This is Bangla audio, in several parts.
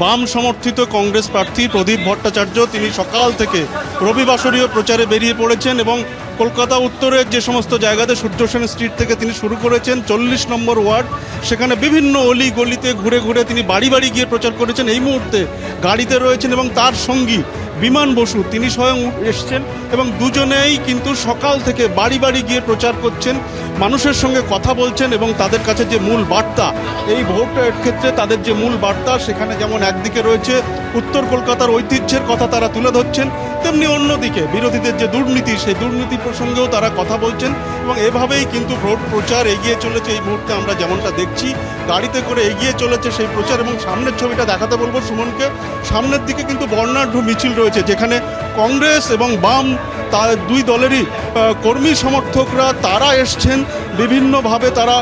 বাম সমর্থিত কংগ্রেস প্রার্থী প্রদীপ ভট্টাচার্য তিনি সকাল থেকে রবিবাসরীয় প্রচারে বেরিয়ে পড়েছেন এবং কলকাতা উত্তরের যে সমস্ত জায়গাতে সূর্য সেন স্ট্রিট থেকে তিনি শুরু করেছেন 40 নম্বর ওয়ার্ড, সেখানে বিভিন্ন অলি গলিতে ঘুরে ঘুরে তিনি বাড়ি বাড়ি গিয়ে প্রচার করেছেন। এই মুহূর্তে গাড়িতে রয়েছেন এবং তার সঙ্গী বিমান বসু তিনি স্বয়ং এসছেন এবং দুজনেই কিন্তু সকাল থেকে বাড়ি বাড়ি গিয়ে প্রচার করছেন, মানুষের সঙ্গে কথা বলছেন এবং তাদের কাছে যে মূল বার্তা এই ভোটের ক্ষেত্রে তাদের যে মূল বার্তা সেখানে যেমন একদিকে রয়েছে উত্তর কলকাতার ঐতিহ্যের কথা তারা তুলে ধরছেন, তেমনি অন্যদিকে বিরোধীদের যে দুর্নীতি সেই দুর্নীতি প্রসঙ্গেও তারা কথা বলছেন এবং এভাবেই কিন্তু ভোট প্রচার এগিয়ে চলেছে। এই মুহূর্তে আমরা যেমনটা দেখছি গাড়িতে করে এগিয়ে চলেছে সেই প্রচার এবং সামনের ছবিটা দেখাতে বলবো সুমনকে। সামনের দিকে কিন্তু বর্ণাঢ্য মিছিল রয়েছে যেখানে কংগ্রেস এবং বাম তার দুই দলেরই কর্মী সমর্থকরা তারা এসছেন বিভিন্নভাবে, তারা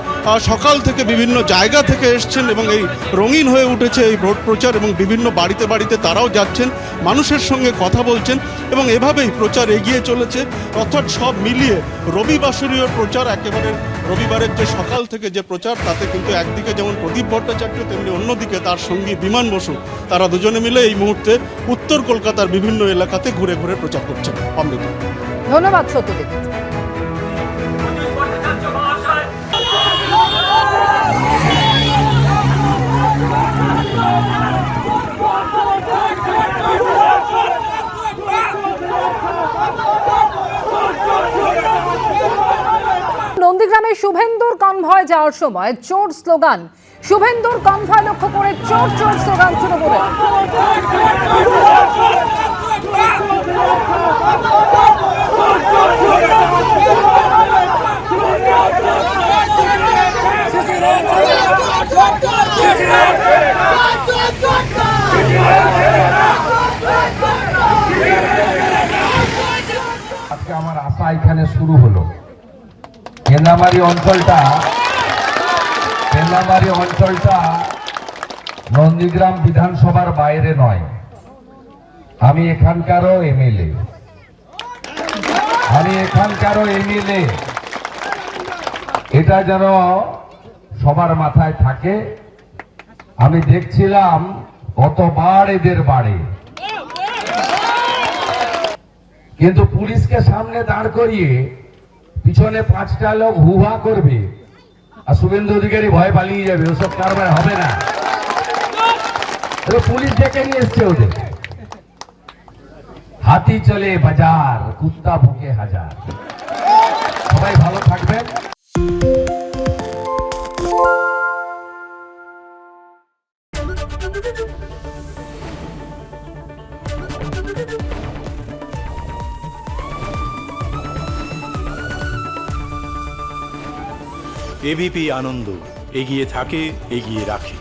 সকাল থেকে বিভিন্ন জায়গা থেকে এসছেন এবং এই রঙিন হয়ে উঠেছে এই ভোট প্রচার এবং বিভিন্ন বাড়িতে বাড়িতে তারাও যাচ্ছেন, মানুষের সঙ্গে কথা বলছেন এবং এভাবেই প্রচার এগিয়ে চলেছে। অর্থাৎ সব মিলিয়ে রবিবাসরীয় প্রচার একেবারে রবিবারের যে সকাল থেকে যে প্রচার তাতে কিন্তু একদিকে যেমন প্রদীপ ভট্টাচার্য তেমনি অন্যদিকে তার সঙ্গী বিমান বসু তারা দুজনে মিলে এই মুহূর্তে উত্তর কলকাতার বিভিন্ন এলাকাতে ঘুরে ঘুরে প্রচার করছেন। অমৃতা, ধন্যবাদ সত্যজিৎ। নন্দীগ্রামের শুভেন্দুর কনভয় যাওয়ার সময় চোর স্লোগান, শুভেন্দুর কনভয় লক্ষ্য করে চোর চোর স্লোগান তৃণমূলের। আজকে আমার আশা এখানে শুরু হলো। কেন্দ্রামারি অঞ্চলটা নন্দীগ্রাম বিধানসভার বাইরে নয়। আমি এখানকারও এমএলএ। এটা যেন সবার মাথায় থাকে। আমি দেখছিলাম কতবার এদের বাড়ে, কিন্তু পুলিশকে সামনে দাঁড় করিয়ে পিছনে 5টা লোক হুহা করবে আর শুভেন্দু অধিকারী ভয় পালিয়ে যাবে, ওসব কারবার হবে না। পুলিশ ডেকে নিয়ে এসছে ওদের। হাতি চলে বাজার, কুত্তা ভুকে হাজার। সবাই ভালো থাকবেন। এবিপি আনন্দ এগিয়ে থাকে, এগিয়ে রাখে।